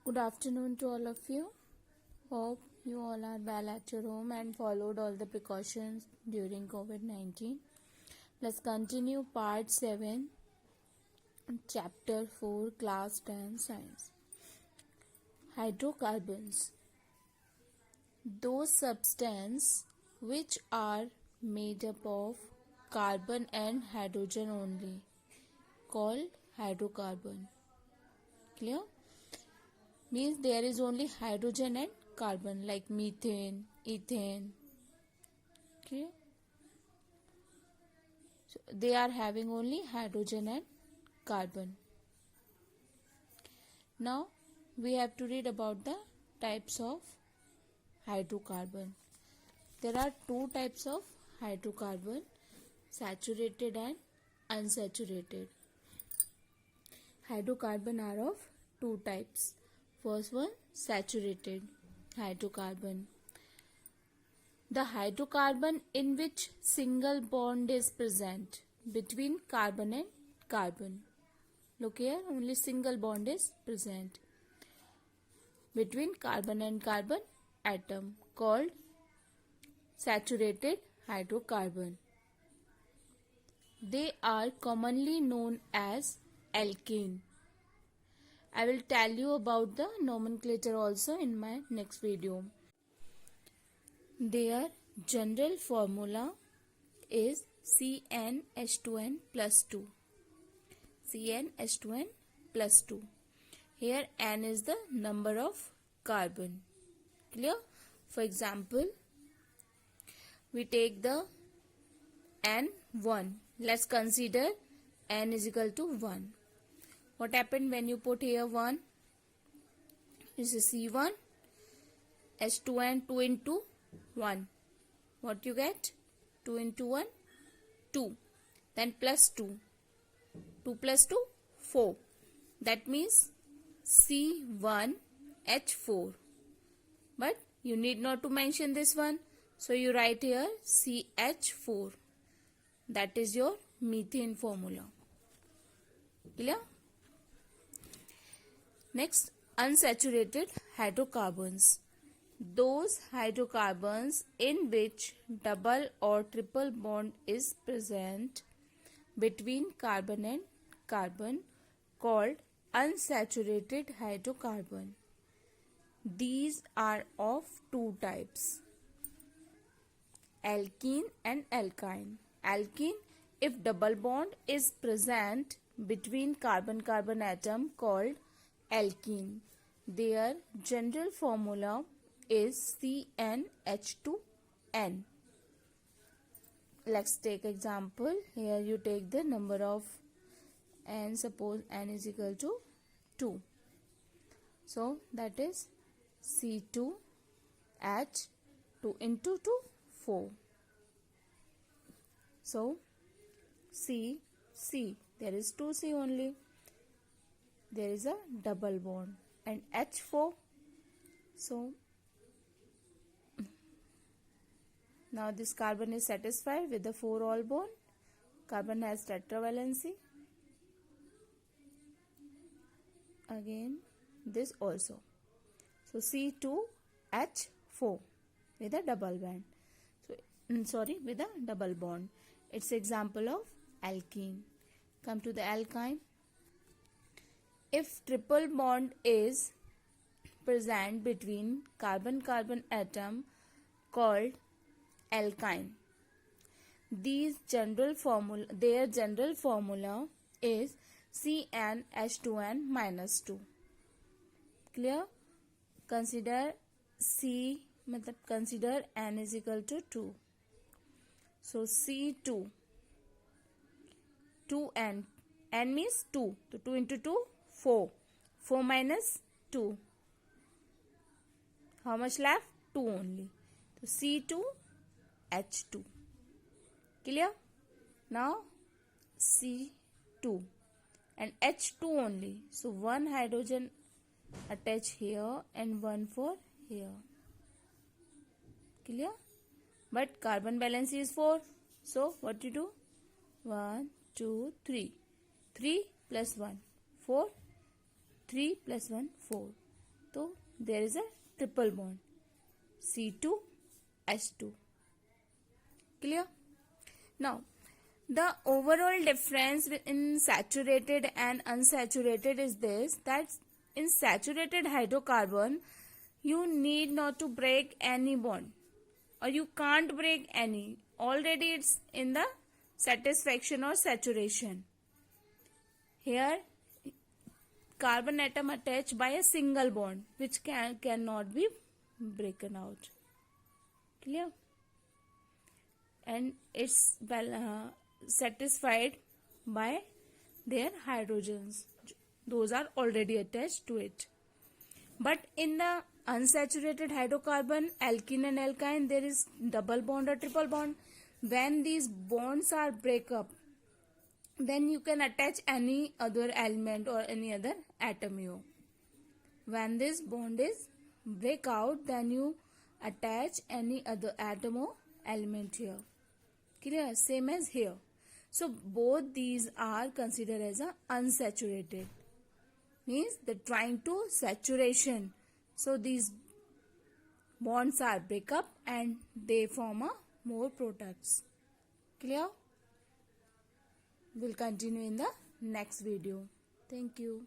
Good afternoon to all of you. Hope you all are well at your home and followed all the precautions during COVID-19. Let's continue part 7, chapter 4, class 10 science. Hydrocarbons. Those substances which are made up of carbon and hydrogen only, called hydrocarbon. Clear? Means there is only hydrogen and carbon, like methane, ethane. Okay, so they are having only hydrogen and carbon. Now we have to read about the types of hydrocarbon. There are two types of hydrocarbon, saturated and unsaturated. Hydrocarbon are of two types. First one, saturated hydrocarbon. The hydrocarbon in which single bond is present between carbon and carbon. Look here, only single bond is present between carbon and carbon atom, called saturated hydrocarbon. They are commonly known as alkene. I will tell you about the nomenclature also in my next video. Their general formula is CnH2n plus 2. CnH2n plus 2. Here N is the number of carbon. Clear? For example, we take the N1. Let's consider N is equal to 1. What happened when you put here 1? This is C1, H2n 2 into 1. What you get? 2 into 1, 2. Then plus 2. 2 plus 2, 4. That means C1H4. But you need not to mention this one. So you write here CH4. That is your methane formula. Clear? Next, unsaturated hydrocarbons. Those hydrocarbons in which double or triple bond is present between carbon and carbon, called unsaturated hydrocarbon. These are of two types, alkene and alkyne. Alkene, if double bond is present between carbon-carbon atom, called alkene. Their general formula is CnH2n. Let's take example. Here you take the number of N. Suppose N is equal to 2. So that is C2H 2 into 2, 4. So C, there is 2C only. There is a double bond and H4. So now this carbon is satisfied with the 4-all bond. Carbon has tetravalency. Again this also. So C2H4 with a double band. With a double bond. It's example of alkene. Come to the alkyne. If triple bond is present between carbon-carbon atom, called alkyne. Their general formula is CnH2n minus 2. Clear? Consider consider N is equal to 2. So C2, 2N. N means 2. So 2 into 2, 4. 4 minus 2. How much left? 2 only. So C2H2. Clear? Now C2 and H2 only. So one hydrogen attach here and one for here. Clear? But carbon balance is 4. So what you do? 1, 2, 3. 3 plus 1, 4. 3 plus 1, 4. तो there is a triple bond, C2H2. Clear? Now, the overall difference in saturated and unsaturated is this, that in saturated hydrocarbon, you need not to break any bond, or you can't break any. Already it's in the satisfaction or saturation. Here, carbon atom attached by a single bond, which cannot be broken out. Clear? And it's satisfied by their hydrogens. Those are already attached to it. But in the unsaturated hydrocarbon, alkene and alkyne, there is double bond or triple bond. When these bonds are break up, then you can attach any other element or any other atom here. When this bond is break out, then you attach any other atom or element here. Clear? Same as here. So both these are considered as a unsaturated. Means they're trying to saturation. So these bonds are break up and they form a more products. Clear? We'll continue in the next video. Thank you.